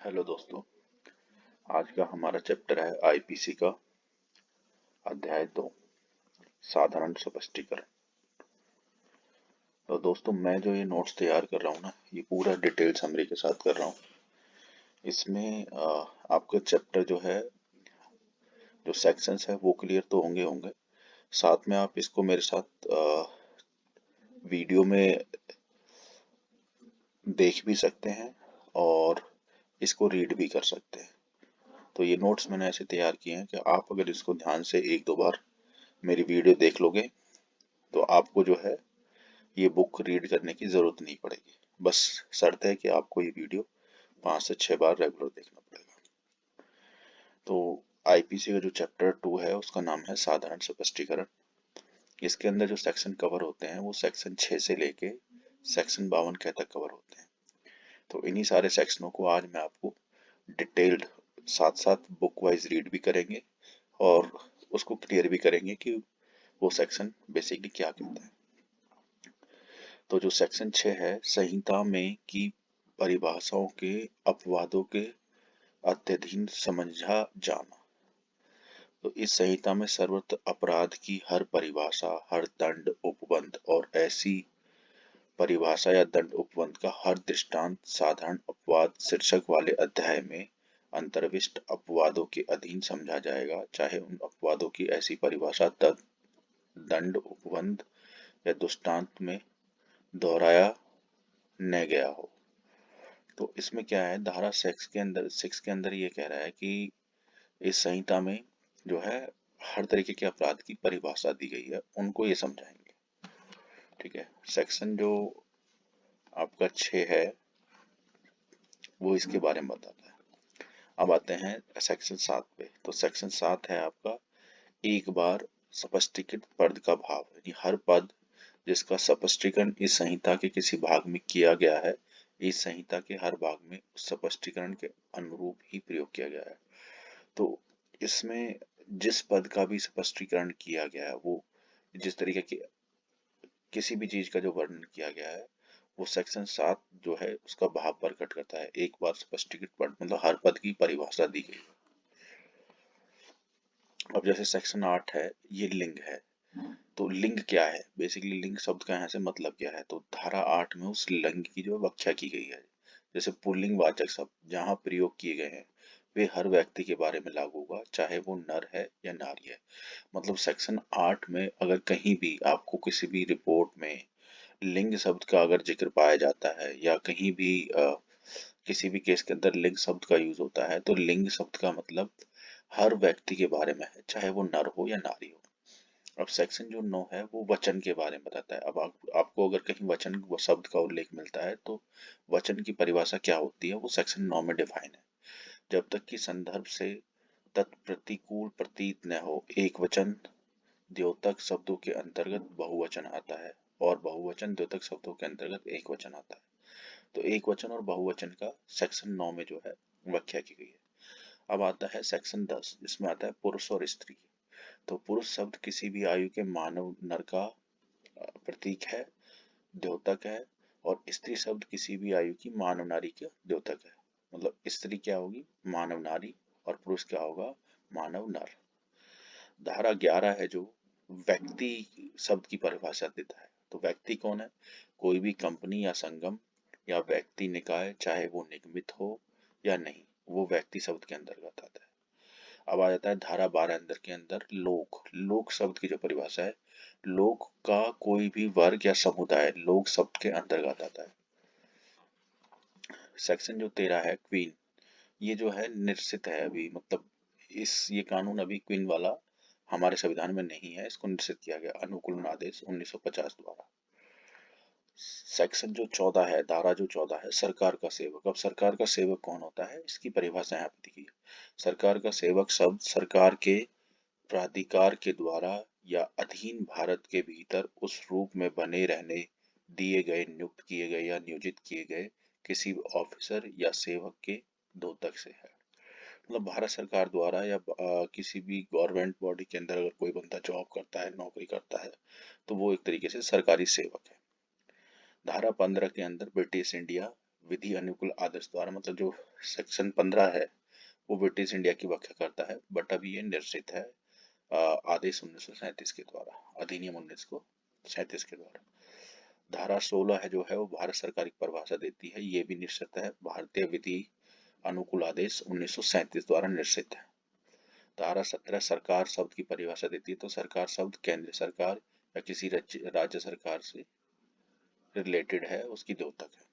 Hello दोस्तों। आज का हमारा चैप्टर है आईपीसी का अध्याय 2, साधारण स्पष्टीकरण। तो दोस्तों, मैं जो ये नोट्स तैयार कर रहा हूँ ना, ये पूरा डिटेल समरी के साथ कर रहा हूँ। इसमें आपका चैप्टर जो है, जो सेक्शंस है वो क्लियर तो होंगे होंगे। साथ में आप इसको मेरे साथ वीडियो में देख भी सकते हैं और इसको रीड भी कर सकते हैं। तो ये नोट्स मैंने ऐसे तैयार किए हैं कि आप अगर इसको ध्यान से एक दो बार मेरी वीडियो देख लोगे तो आपको जो है ये बुक रीड करने की जरूरत नहीं पड़ेगी। बस शर्त है कि आपको ये वीडियो 5 से 6 बार रेगुलर देखना पड़ेगा। तो आईपीसी का जो चैप्टर 2 है उसका नाम है साधारण स्पष्टीकरण। इसके अंदर जो सेक्शन कवर होते हैं वो सेक्शन 6 से लेके सेक्शन 52 के तक कवर होते हैं। तो इन्हीं सारे सेक्शनों को आज मैं आपको डिटेल्ड साथ साथ बुक वाइज रीड भी करेंगे और उसको क्लियर भी करेंगे कि वो सेक्शन बेसिकली क्या कहता है। तो जो सेक्शन 6 है, संहिता में की परिभाषाओं के अपवादों के अत्यधीन समझा जाना। तो इस संहिता में सर्वत्र अपराध की हर परिभाषा, हर दंड, उपबंध और ऐसी परिभाषा या दंड उपबंध का हर दृष्टांत साधारण अपवाद शीर्षक वाले अध्याय में अंतर्विष्ट अपवादों के अधीन समझा जाएगा, चाहे उन अपवादों की ऐसी परिभाषा दंड, उपबंध या दृष्टांत में दोहराया न गया हो। तो इसमें क्या है, धारा 6 के अंदर ये कह रहा है कि इस संहिता में जो है हर तरीके के अपराध की परिभाषा दी गई है, उनको ये समझाएंगे। ठीक है। सेक्शन जो आपका 6 है वो इसके बारे में बताता है। अब आते हैं सेक्शन 7 पे। तो सेक्शन 7 है आपका एक बार स्पष्टीकृत पद का भाव, यानी हर पद जिसका स्पष्टीकरण इस संहिता के किसी भाग में किया गया है, इस संहिता के हर भाग में उस स्पष्टीकरण के अनुरूप ही प्रयोग किया गया है। तो इसमें जिस पद का भी स्पष्टीकरण किया गया है, वो जिस तरीके की किसी भी चीज का जो वर्णन किया गया है, वो सेक्शन 7 जो है उसका भाव प्रकट करता है। एक बार स्पष्टीकृत पद मतलब हर पद की परिभाषा दी गई। अब जैसे सेक्शन 8 है, ये लिंग है। तो लिंग क्या है, बेसिकली लिंग शब्द का यहाँ से मतलब क्या है, तो धारा 8 में उस लिंग की जो व्याख्या की गई है। जैसे पुल्लिंग वाचक शब्द जहाँ प्रयोग किए गए हैं वे हर व्यक्ति के बारे में लागू होगा, चाहे वो नर है या नारी है। मतलब सेक्शन 8 में अगर कहीं भी आपको किसी भी रिपोर्ट में लिंग शब्द का अगर जिक्र पाया जाता है या कहीं भी किसी भी केस के अंदर लिंग शब्द का यूज होता है, तो लिंग शब्द का मतलब हर व्यक्ति के बारे में है, चाहे वो नर हो या नारी हो। अब सेक्शन जो 9 है वो वचन के बारे में बताता है। अब आपको अगर कहीं वचन शब्द का उल्लेख मिलता है तो वचन की परिभाषा क्या होती है वो सेक्शन 9 में डिफाइन है। जब तक कि संदर्भ से तत्प्रतिकूल प्रतीत न हो, एक वचन द्योतक शब्दों के अंतर्गत बहुवचन आता है और बहुवचन द्योतक शब्दों के अंतर्गत एक वचन आता है। तो एक वचन और बहुवचन का सेक्शन 9 में जो है व्याख्या की गई है। अब आता है सेक्शन 10, जिसमें आता है पुरुष और स्त्री। तो पुरुष शब्द किसी भी आयु के मानव नर का प्रतीक है, द्योतक है, और स्त्री शब्द किसी भी आयु की मानव नारी का द्योतक है। मतलब स्त्री क्या होगी, मानव नारी, और पुरुष क्या होगा, मानव नर। धारा 11 है जो व्यक्ति शब्द की परिभाषा देता है। तो व्यक्ति कौन है, कोई भी कंपनी या संगम या व्यक्ति निकाय, चाहे वो निगमित हो या नहीं, वो व्यक्ति शब्द के अंतर्गत आता है। अब आ जाता है धारा 12 अंदर के अंदर लोक। लोक शब्द की जो परिभाषा है, लोक का कोई भी वर्ग या समुदाय लोक शब्द के अंतर्गत आता है। सेक्शन जो 13 है क्वीन, ये जो है निश्चित है अभी, मतलब ये कानून अभी क्वीन वाला हमारे संविधान में नहीं है, इसको निश्चित किया गया अनुकूलन आदेश 1950 द्वारा। सेक्शन जो 14 है, धारा जो 14 है, सरकार का सेवक। अब सरकार का सेवक कौन होता है, इसकी परिभाषा यहाँ पे दी गई है। सरकार का सेवक शब्द सरकार के प्राधिकार के द्वारा या अधीन भारत के भीतर उस रूप में बने रहने दिए गए, नियुक्त किए गए या नियोजित किए गए किसी ऑफिसर या सेवक के द्योतक से है। मतलब भारत सरकार द्वारा या किसी भी गवर्नमेंट बॉडी के अंदर अगर कोई बंदा जॉब करता है, नौकरी करता है, तो वो एक तरीके से सरकारी सेवक है। धारा 15 के अंदर ब्रिटिश इंडिया विधि अनुकूल आदेश द्वारा, मतलब जो सेक्शन 15 है वो ब्रिटिश इंडिया की व्याख्या करता है, बट अभी ये निर्देशित है आदेश 1937 के द्वारा, अधिनियम 1937 के द्वारा। धारा 16 है जो है वो भारत सरकार की परिभाषा देती है, ये भी निश्चित है, भारतीय विधि अनुकूल आदेश 1937 द्वारा निश्चित है। धारा 17 सरकार शब्द की परिभाषा देती है, तो सरकार शब्द केंद्र सरकार या किसी राज्य सरकार से रिलेटेड है, उसकी द्योतक है।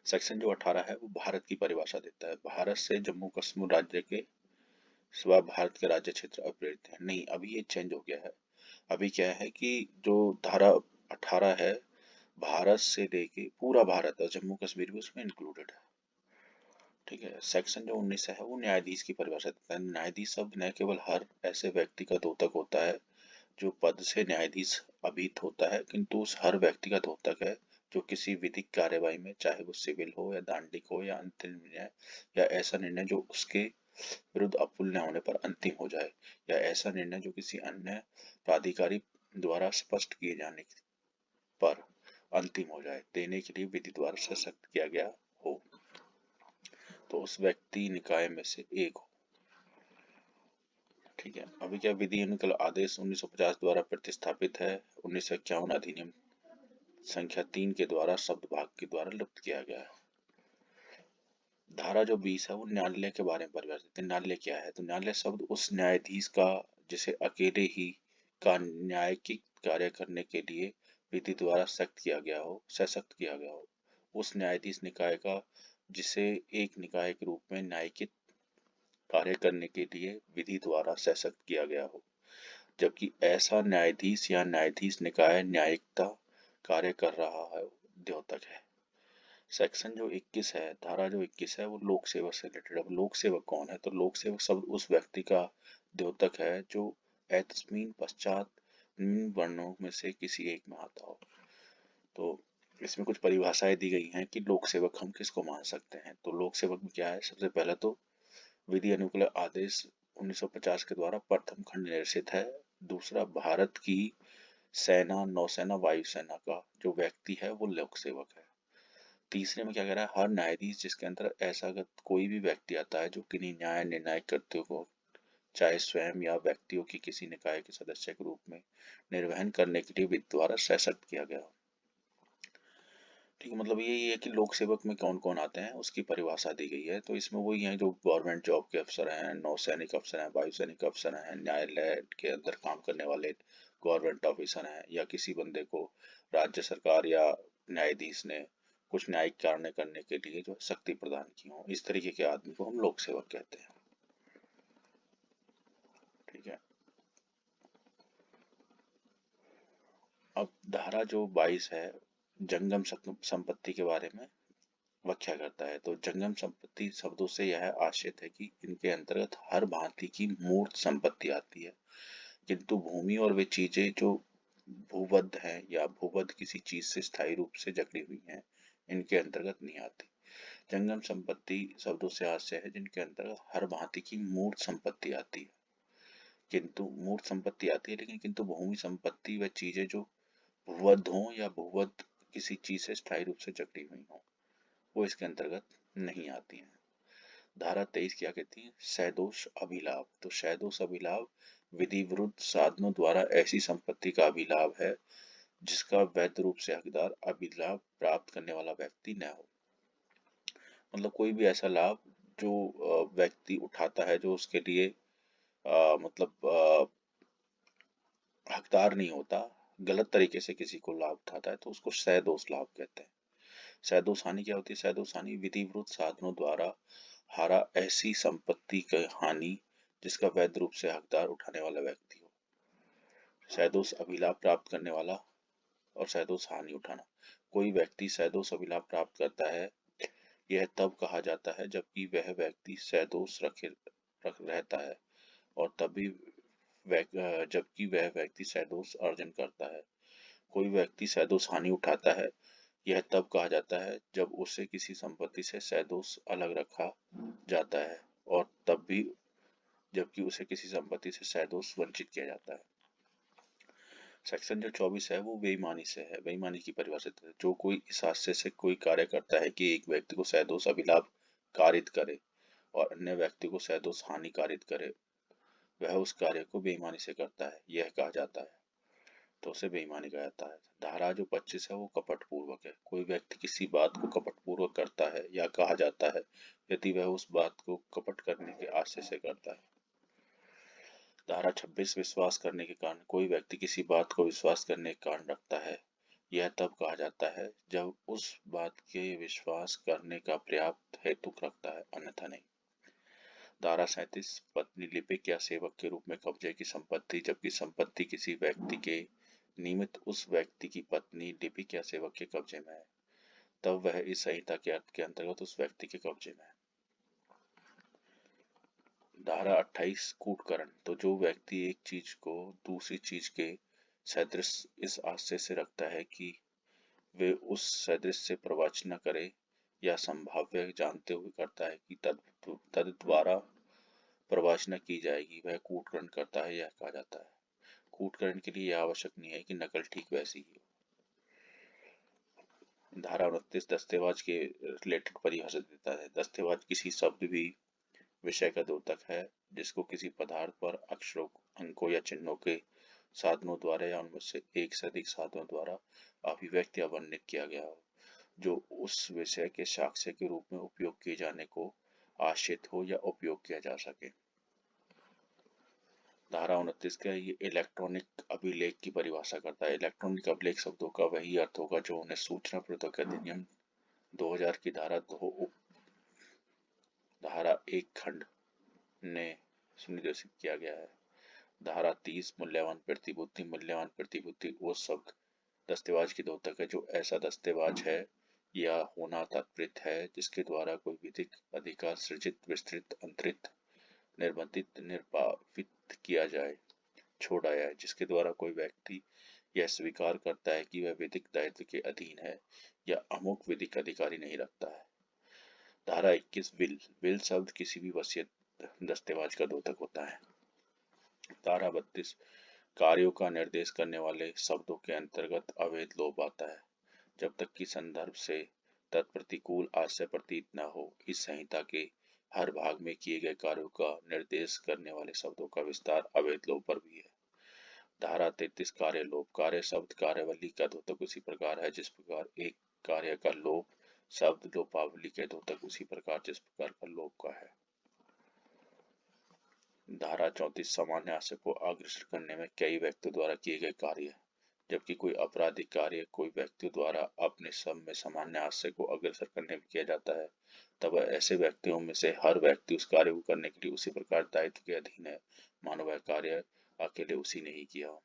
सेक्शन जो 18 है वो भारत की परिभाषा देता है, भारत से जम्मू कश्मीर राज्य के सिवा भारत के राज्य क्षेत्र अप्रेरित है। नहीं, अभी ये चेंज हो गया है। अभी क्या है कि जो धारा 18 है, भारत से लेके पूरा भारत और जम्मू कश्मीर भी उसमें इंक्लूडेड है। ठीक है। सेक्शन जो 19 है वो न्यायाधीश की परिभाषा देता है। न्यायाधीश शब्द न केवल हर ऐसे व्यक्ति का द्योतक होता है जो पद से न्यायाधीश अभिहित होता है, किंतु उस हर व्यक्ति का द्योतक है जो किसी विधिक कार्यवाही में, चाहे वो सिविल हो या दांडिक हो या अंतिम निर्णय या ऐसा निर्णय जो उसके विरुद्ध अपुल्य होने पर अंतिम हो जाए, या ऐसा निर्णय जो किसी अन्य प्राधिकारी द्वारा स्पष्ट किए जाने पर अंतिम हो जाए, देने के लिए विधि द्वारा सशक्त किया गया हो, तो उस व्यक्ति निकाय में से एक हो। ठीक है। अभी क्या विधि अनुकूल आदेश 1950 द्वारा प्रतिस्थापित है, 1951 अधिनियम संख्या 3 के द्वारा शब्द भाग के द्वारा लुप्त किया गया है। धारा जो 20 है वो न्यायालय के बारे में परिभाषित है। न्यायालय क्या है? तो न्यायालय शब्द उस न्यायाधीश का जिसे अकेले ही का न्यायिक कार्य करने के लिए विधि द्वारा सख्त किया गया हो, सशक्त किया गया हो, उस न्यायाधीश निकाय का जिसे एक निकाय के रूप में न्यायिक कार्य करने के लिए विधि द्वारा सशक्त किया गया हो, जबकि ऐसा न्यायाधीश या न्यायाधीश निकाय न्यायिकता कार्य कर रहा है, द्योतक है। सेक्शन जो 21 है, धारा जो 21 है वो लोक सेवक से रिलेटेड है। अब लोक सेवक कौन है? तो लोक सेवक शब्द उस व्यक्ति का द्योतक है जो एतस्मिन पश्चात निम्न वर्णों में से किसी एक में आता हो। तो इसमें कुछ परिभाषाएं दी गई हैं कि लोक सेवक हम किसको मान सकते हैं। तो लोक सेवक में क्या है? सबसे पहला तो विधि अनुकूल आदेश 1950 के द्वारा प्रथम खंड निर्देशित है। दूसरा, भारत की सेना, नौसेना, वायुसेना का जो व्यक्ति है वो लोक सेवक है। तीसरे में क्या कह रहा है? हर न्यायाधीश जिसके अंदर ऐसा अगर कोई भी व्यक्ति आता है जो किन्हीं न्याय निर्णायक कर्तव्यों को, चाहे स्वयं या व्यक्तियों की किसी निकाय के सदस्य के रूप में निर्वहन करने के लिए विधि द्वारा सशक्त किया गया। ठीक है, मतलब यही है कि लोक सेवक में कौन कौन आते हैं उसकी परिभाषा दी गई है। तो इसमें वही है जो गवर्नमेंट जॉब के अफसर हैं, नौसैनिक अफसर हैं, वायुसैनिक अफसर हैं, न्यायालय के अंदर काम करने वाले गवर्नमेंट ऑफिसर हैं, या किसी बंदे को राज्य सरकार या न्यायाधीश ने कुछ न्यायिक कार्य करने के लिए जो शक्ति प्रदान की हो, इस तरीके के आदमी को हम लोक सेवक कहते हैं। ठीक है। अब धारा जो 22 है जंगम संपत्ति के बारे में व्याख्या करता है। तो जंगम संपत्ति शब्दों से यह आशय है कि इनके अंतर्गत हर भांति की मूर्त संपत्ति आती है, किंतु भूमि और वे चीजें जो भूबद्ध हैं या भूबद्ध किसी चीज से स्थायी रूप से जकड़ी हुई हैं, इनके अंतर्गत नहीं आती। जंगम संपत्ति शब्दों से आशय है जिनके अंतर्गत हर भांति की मूर्त संपत्ति आती है, किंतु मूर्त संपत्ति आती है, लेकिन किंतु भूमि संपत्ति व चीजें जो भूबद्ध हों या भूबद्ध किसी चीज से स्थायी रूप से जकड़ी हुई हों, वो इसके अंतर्गत नहीं आती हैं। धारा 23 क्या कहती है? सैदोष अभिलाभ। तो सैदोष अभिलाभ विधि विरुद्ध साधनों द्वारा ऐसी संपत्ति का अभिलाभ है जिसका वैध रूप से हकदार अभिलाभ प्राप्त करने वाला व्यक्ति न हो। मतलब कोई भी ऐसा लाभ जो व्यक्ति उठाता है जो उसके लिए मतलब हकदार नहीं होता, गलत तरीके से किसी को लाभ उठाता है, तो उसको सैदोष लाभ कहते हैं। सैदोष हानि क्या होती है? सैदोष हानि विधि विरुद्ध साधनों द्वारा हारा ऐसी संपत्ति की हानि जिसका वैध रूप से हकदार उठाने वाला व्यक्ति हो। सैदोष अभिलाभ प्राप्त करने वाला और सैदोष हानि उठाना। कोई व्यक्ति सैदोष अभिलाभ प्राप्त करता है, यह तब कहा जाता है जबकि वह व्यक्ति सैदोष रहता है, और तभी जबकि वह व्यक्ति सैदोष अर्जन करता है। कोई व्यक्ति सैदोष हानि उठाता है, यह तब कहा जाता है जब उसे किसी संपत्ति से सैदोष अलग रखा जाता है, और तब भी जबकि उसे किसी संपत्ति से सैदोष वंचित किया जाता है। सेक्शन जो 24 है वो बेईमानी से है, बेईमानी की परिभाषित है। जो कोई इस हादसे से कोई कार्य करता है कि एक व्यक्ति को सैदोष अभिलाभ कारित करे और अन्य व्यक्ति को सैदोष हानि कारित करे, वह उस कार्य को बेईमानी से करता है, यह कहा जाता है, तो उसे बेईमानी कहा जाता है। धारा जो 25 है वो कपट पूर्वक है। कोई व्यक्ति किसी बात को कपट पूर्वक करता है या कहा जाता है यदि वह उस बात को कपट करने के आशय से करता है। धारा 26 विश्वास करने के कारण। कोई व्यक्ति किसी बात को विश्वास करने के कारण रखता है, यह तब कहा जाता है जब उस बात के विश्वास करने का पर्याप्त हेतु रखता है, अन्यथा नहीं। धारा 37 पत्नी लिपिक या सेवक के रूप में कब्जे की संपत्ति। जबकि संपत्ति किसी व्यक्ति के निमित्त उस व्यक्ति की पत्नी लिपिक या सेवक के कब्जे में है, तब वह इस संहिता के अर्थ के अंतर्गत उस व्यक्ति के कब्जे में है। धारा 28 कूटकरण। तो जो व्यक्ति एक चीज को दूसरी चीज के सदृश इस आशय से रखता है कि वे उस सदृश से प्रवचन करे या संभाव्य जानते हुए करता है कि तद द्वारा प्रवचना की जाएगी, वह कूटकरण करता है, यह कहा जाता है। कूटकरण के लिए यह आवश्यक नहीं है कि नकल ठीक वैसी ही हो। धारा 29 दस्तेवाज के रिलेटेड परिभाषा देता है। दस्तेवाज किसी शब्द भी विषय का द्योतक है जिसको किसी पदार्थ पर अक्षरों, अंकों या चिन्हों के साधनों द्वारा या उनमें से एक से अधिक साधनों द्वारा अभिव्यक्त या वर्णित किया गया हो, जो उस विषय के साक्ष्य के रूप में उपयोग किए जाने को आश्रित हो या उपयोग किया जा सके। धारा 29 का ये इलेक्ट्रॉनिक अभिलेख की परिभाषा करता है। इलेक्ट्रॉनिक अभिलेख शब्दों का वही अर्थ होगा जो उन्हें सूचना प्रौद्योगिकी अधिनियम 2000 की धारा 1 खंड ने सुनिर्देशित किया गया है। धारा 30 मूल्यवान प्रतिभूति। मूल्यवान प्रतिभूति वो शब्द दस्तेवाज की द्योतक है जो ऐसा दस्तेवाज है या होना तात्पर्य है जिसके द्वारा कोई विधिक अधिकार सृजित, विस्तृत, अंतरित, निर्बंधित, निर्पावित किया जाए, छोड़ा जाए, जिसके द्वारा कोई व्यक्ति यह स्वीकार करता है कि वह विधिक दायित्व के अधीन है या अमुक विधिक अधिकारी नहीं रखता है। धारा 21 विल। विल शब्द किसी भी वसीयत दस्तेवाज का द्योतक होता है। धारा 32 कार्यों का निर्देश करने वाले शब्दों के अंतर्गत अवैध लोभ आता है। जब तक कि संदर्भ से तत्प्रतिकूल आशय प्रतीत न हो, इस संहिता के हर भाग में किए गए कार्यों का निर्देश करने वाले शब्दों का विस्तार अवैध लोभ पर भी है। धारा 33 कार्य लोभ। कार्य शब्द कार्यवली का द्योतक उसी प्रकार है जिस प्रकार एक कार्य का लोभ शब्द लोपावली के द्योतक उसी प्रकार जिस प्रकार का लोभ का है। धारा 34 सामान्य आशय को अग्रसर करने में कई व्यक्तियों द्वारा किए गए कार्य। जबकि कोई आपराधिक कार्य कोई व्यक्तियों द्वारा अपने सब में सामान्य आशय को अग्रसर करने में किया जाता है, तब ऐसे व्यक्तियों में से हर व्यक्ति उस कार्य को करने के लिए उसी प्रकार दायित्व के अधीन है, मानो वह कार्य अकेले उसी ने ही किया हो।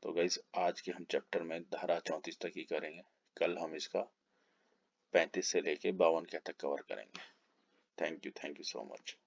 तो गाइस आज के हम चैप्टर में धारा 34 तक ही करेंगे। कल हम इसका 35 से लेके 52 तक कवर करेंगे। Thank you so much.